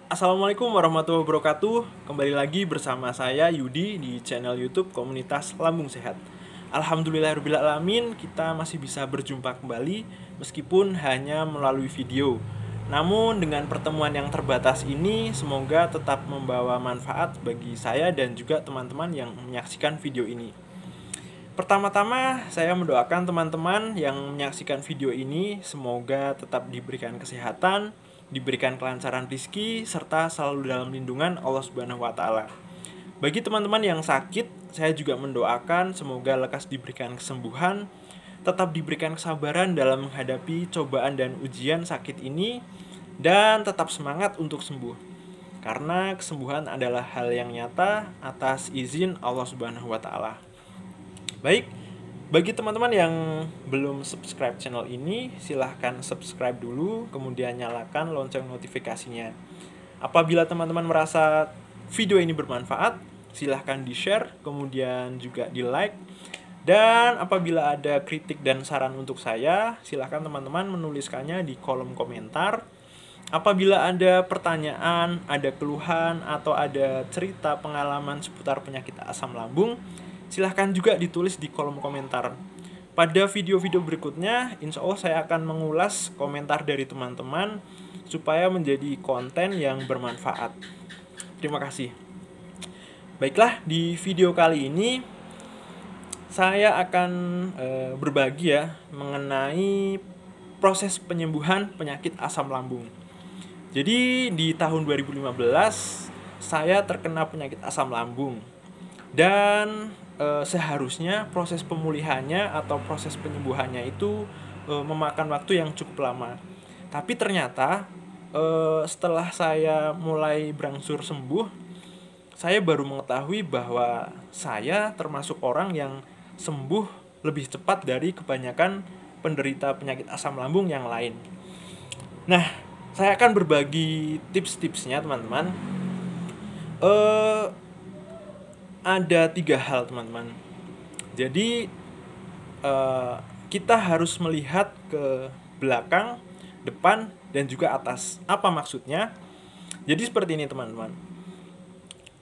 Assalamualaikum warahmatullahi wabarakatuh. Kembali lagi bersama saya Yudi di channel YouTube Komunitas Lambung Sehat. Alhamdulillahirrahmanirrahim, kita masih bisa berjumpa kembali meskipun hanya melalui video. Namun dengan pertemuan yang terbatas ini semoga tetap membawa manfaat bagi saya dan juga teman-teman yang menyaksikan video ini. Pertama-tama, saya mendoakan teman-teman yang menyaksikan video ini semoga tetap diberikan kesehatan, diberikan kelancaran rezeki, serta selalu dalam lindungan Allah Subhanahu wa Ta'ala. Bagi teman-teman yang sakit, saya juga mendoakan semoga lekas diberikan kesembuhan, tetap diberikan kesabaran dalam menghadapi cobaan dan ujian sakit ini, dan tetap semangat untuk sembuh. Karena kesembuhan adalah hal yang nyata atas izin Allah Subhanahu wa Ta'ala. Baik, bagi teman-teman yang belum subscribe channel ini, silahkan subscribe dulu, kemudian nyalakan lonceng notifikasinya. Apabila teman-teman merasa video ini bermanfaat, silahkan di-share, kemudian juga di-like. Dan apabila ada kritik dan saran untuk saya, silahkan teman-teman menuliskannya di kolom komentar. Apabila ada pertanyaan, ada keluhan, atau ada cerita pengalaman seputar penyakit asam lambung, silahkan juga ditulis di kolom komentar. Pada video-video berikutnya, insya Allah saya akan mengulas komentar dari teman-teman supaya menjadi konten yang bermanfaat. Terima kasih. Baiklah, di video kali ini saya akan berbagi mengenai proses penyembuhan penyakit asam lambung. Jadi di tahun 2015 saya terkena penyakit asam lambung. Dan seharusnya proses pemulihannya atau proses penyembuhannya itu memakan waktu yang cukup lama. Tapi ternyata setelah saya mulai berangsur sembuh, saya baru mengetahui bahwa saya termasuk orang yang sembuh lebih cepat dari kebanyakan penderita penyakit asam lambung yang lain. Nah, saya akan berbagi tips-tipsnya teman-teman. Ada 3 hal teman-teman. Jadi kita harus melihat ke belakang, depan, dan juga atas. Apa maksudnya? Jadi seperti ini teman-teman.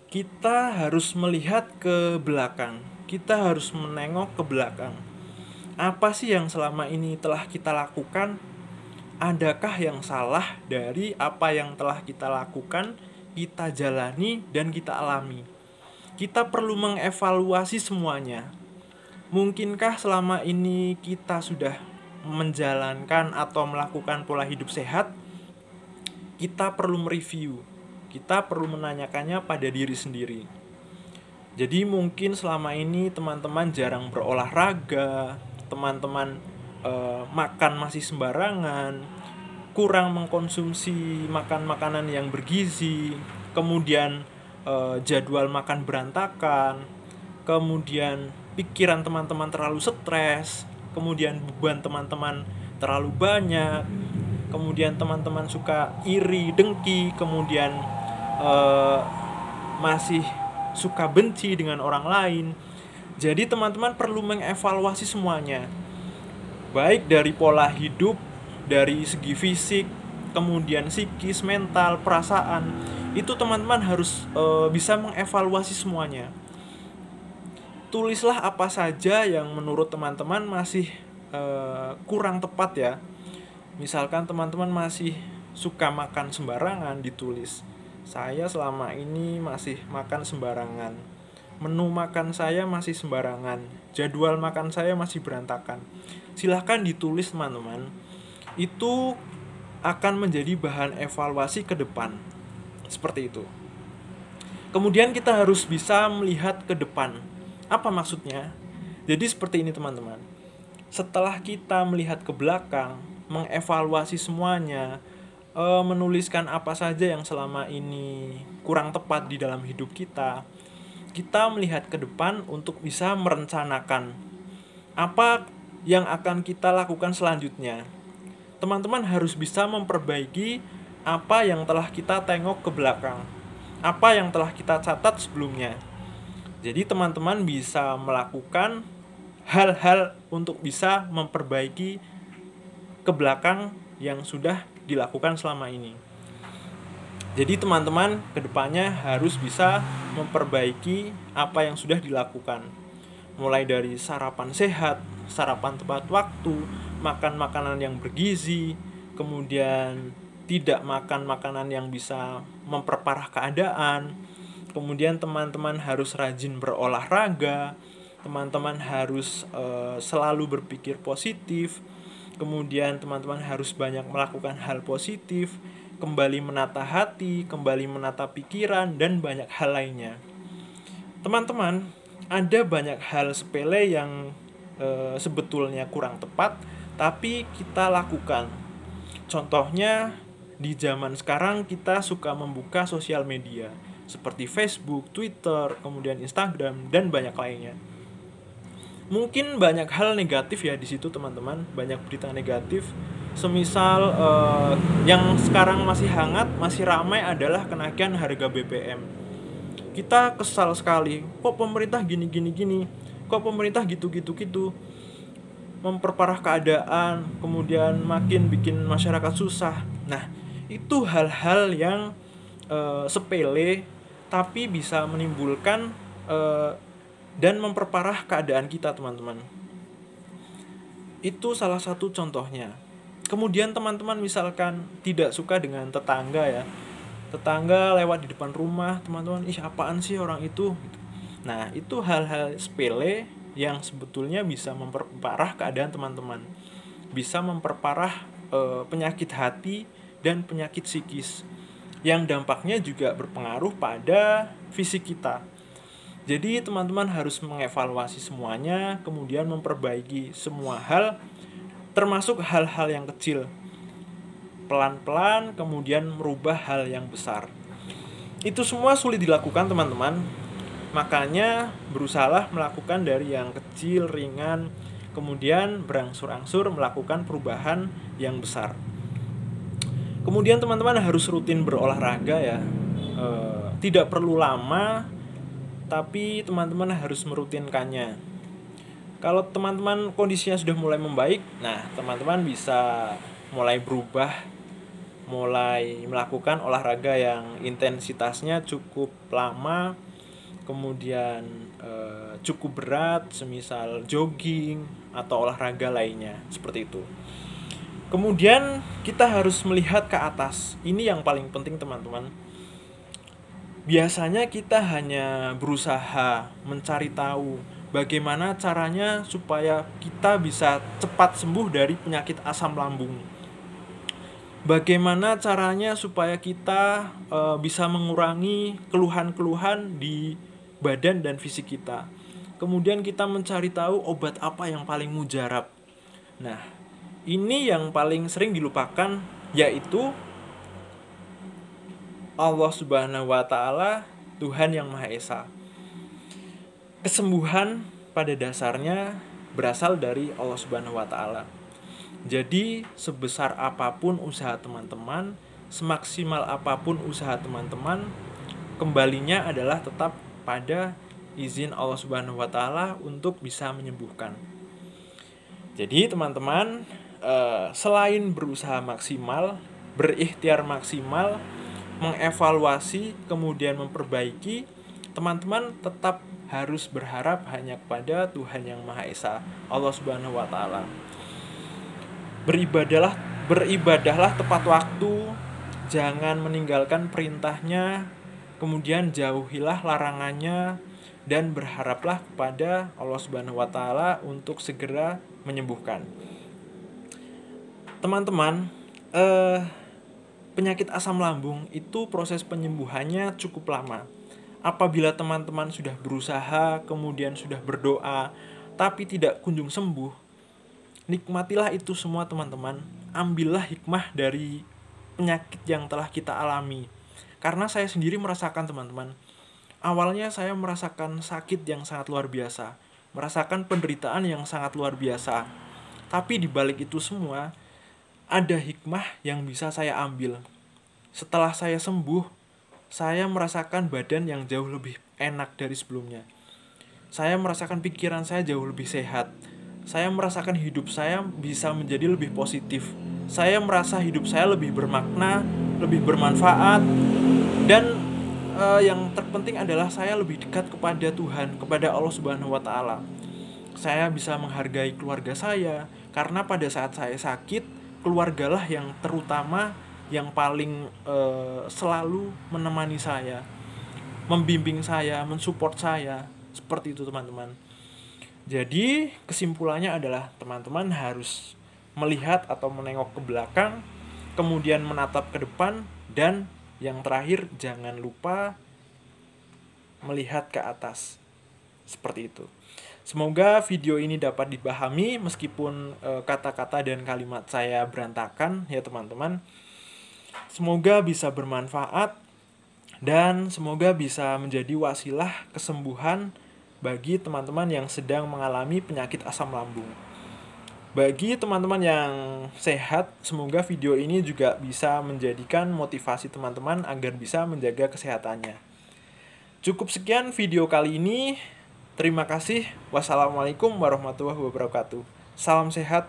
Kita harus melihat ke belakang. Kita harus menengok ke belakang. Apa sih yang selama ini telah kita lakukan? Adakah yang salah dari apa yang telah kita lakukan, kita jalani, dan kita alami? Kita perlu mengevaluasi semuanya. Mungkinkah selama ini kita sudah menjalankan atau melakukan pola hidup sehat? Kita perlu mereview. Kita perlu menanyakannya pada diri sendiri. Jadi mungkin selama ini teman-teman jarang berolahraga, teman-teman makan masih sembarangan, kurang mengkonsumsi makanan yang bergizi, kemudian jadwal makan berantakan, kemudian pikiran teman-teman terlalu stres, kemudian beban teman-teman terlalu banyak, kemudian teman-teman suka iri, dengki, kemudian masih suka benci dengan orang lain. Jadi teman-teman perlu mengevaluasi semuanya, baik dari pola hidup, dari segi fisik, kemudian psikis, mental, perasaan. Itu teman-teman harus bisa mengevaluasi semuanya. Tulislah apa saja yang menurut teman-teman masih kurang tepat ya. Misalkan teman-teman masih suka makan sembarangan, ditulis. Saya selama ini masih makan sembarangan. Menu makan saya masih sembarangan. Jadwal makan saya masih berantakan. Silahkan ditulis teman-teman. Itu akan menjadi bahan evaluasi ke depan. Seperti itu. Kemudian kita harus bisa melihat ke depan. Apa maksudnya? Jadi seperti ini teman-teman. Setelah kita melihat ke belakang, mengevaluasi semuanya, menuliskan apa saja yang selama ini kurang tepat di dalam hidup kita, kita melihat ke depan untuk bisa merencanakan apa yang akan kita lakukan selanjutnya. Teman-teman harus bisa memperbaiki apa yang telah kita tengok ke belakang, apa yang telah kita catat sebelumnya. Jadi teman-teman bisa melakukan hal-hal untuk bisa memperbaiki ke belakang yang sudah dilakukan selama ini. Jadi teman-teman kedepannya harus bisa memperbaiki apa yang sudah dilakukan. Mulai dari sarapan sehat, sarapan tepat waktu, makan makanan yang bergizi, kemudian tidak makan makanan yang bisa memperparah keadaan. Kemudian teman-teman harus rajin berolahraga, teman-teman harus selalu berpikir positif. Kemudian teman-teman harus banyak melakukan hal positif, kembali menata hati, kembali menata pikiran, dan banyak hal lainnya. Teman-teman, ada banyak hal sepele yang sebetulnya kurang tepat, tapi kita lakukan. Contohnya, di zaman sekarang kita suka membuka sosial media, seperti Facebook, Twitter, kemudian Instagram, dan banyak lainnya. Mungkin banyak hal negatif ya di situ teman-teman, banyak berita negatif. Semisal yang sekarang masih hangat, masih ramai adalah kenaikan harga BBM. Kita kesal sekali, kok pemerintah gini gini gini, kok pemerintah gitu gitu gitu, memperparah keadaan, kemudian makin bikin masyarakat susah. Nah, itu hal-hal yang sepele tapi bisa menimbulkan dan memperparah keadaan kita, teman-teman. Itu salah satu contohnya. Kemudian teman-teman misalkan tidak suka dengan tetangga ya, tetangga lewat di depan rumah, teman-teman, ih apaan sih orang itu. Nah, itu hal-hal sepele yang sebetulnya bisa memperparah keadaan teman-teman, bisa memperparah penyakit hati dan penyakit psikis, yang dampaknya juga berpengaruh pada fisik kita. Jadi teman-teman harus mengevaluasi semuanya, kemudian memperbaiki semua hal, termasuk hal-hal yang kecil. Pelan-pelan kemudian merubah hal yang besar. Itu semua sulit dilakukan, teman-teman. Makanya berusahalah melakukan dari yang kecil, ringan, kemudian berangsur-angsur melakukan perubahan yang besar. Kemudian teman-teman harus rutin berolahraga ya. Tidak perlu lama, tapi teman-teman harus merutinkannya. Kalau teman-teman kondisinya sudah mulai membaik, nah teman-teman bisa mulai berubah, mulai melakukan olahraga yang intensitasnya cukup lama, kemudian cukup berat, semisal jogging atau olahraga lainnya, seperti itu. Kemudian kita harus melihat ke atas. Ini yang paling penting, teman-teman. Biasanya kita hanya berusaha mencari tahu bagaimana caranya supaya kita bisa cepat sembuh dari penyakit asam lambung. Bagaimana caranya supaya kita bisa mengurangi keluhan-keluhan di badan dan fisik kita. Kemudian kita mencari tahu obat apa yang paling mujarab. Nah, ini yang paling sering dilupakan, yaitu Allah Subhanahu wa Ta'ala, Tuhan yang Maha Esa. Kesembuhan pada dasarnya berasal dari Allah Subhanahu wa Ta'ala. Jadi sebesar apapun usaha teman-teman, semaksimal apapun usaha teman-teman, kembalinya adalah tetap pada izin Allah Subhanahu wa Ta'ala untuk bisa menyembuhkan. Jadi teman-teman, selain berusaha maksimal, berikhtiar maksimal, mengevaluasi, kemudian memperbaiki, teman-teman tetap harus berharap hanya kepada Tuhan yang Maha Esa, Allah Subhanahu wa Ta'ala. Beribadahlah tepat waktu, jangan meninggalkan perintahnya, kemudian jauhilah larangannya, dan berharaplah kepada Allah Subhanahu wa Ta'ala untuk segera menyembuhkan. Teman-teman, penyakit asam lambung itu proses penyembuhannya cukup lama. Apabila teman-teman sudah berusaha, kemudian sudah berdoa, tapi tidak kunjung sembuh, nikmatilah itu semua, teman-teman. Ambillah hikmah dari penyakit yang telah kita alami. Karena saya sendiri merasakan, teman-teman. Awalnya saya merasakan sakit yang sangat luar biasa, merasakan penderitaan yang sangat luar biasa. Tapi di balik itu semua, ada hikmah yang bisa saya ambil. Setelah saya sembuh, saya merasakan badan yang jauh lebih enak dari sebelumnya. Saya merasakan pikiran saya jauh lebih sehat. Saya merasakan hidup saya bisa menjadi lebih positif. Saya merasa hidup saya lebih bermakna, lebih bermanfaat, Dan yang terpenting adalah saya lebih dekat kepada Tuhan, kepada Allah Subhanahu wa taala. Saya bisa menghargai keluarga saya karena pada saat saya sakit, keluargalah yang terutama yang paling selalu menemani saya, membimbing saya, mensupport saya. Seperti itu, teman-teman. Jadi, kesimpulannya adalah teman-teman harus melihat atau menengok ke belakang, kemudian menatap ke depan, dan yang terakhir jangan lupa melihat ke atas. Seperti itu. Semoga video ini dapat dipahami meskipun kata-kata dan kalimat saya berantakan ya teman-teman. Semoga bisa bermanfaat dan semoga bisa menjadi wasilah kesembuhan bagi teman-teman yang sedang mengalami penyakit asam lambung. Bagi teman-teman yang sehat, semoga video ini juga bisa menjadikan motivasi teman-teman agar bisa menjaga kesehatannya. Cukup sekian video kali ini. Terima kasih. Wassalamualaikum warahmatullahi wabarakatuh. Salam sehat.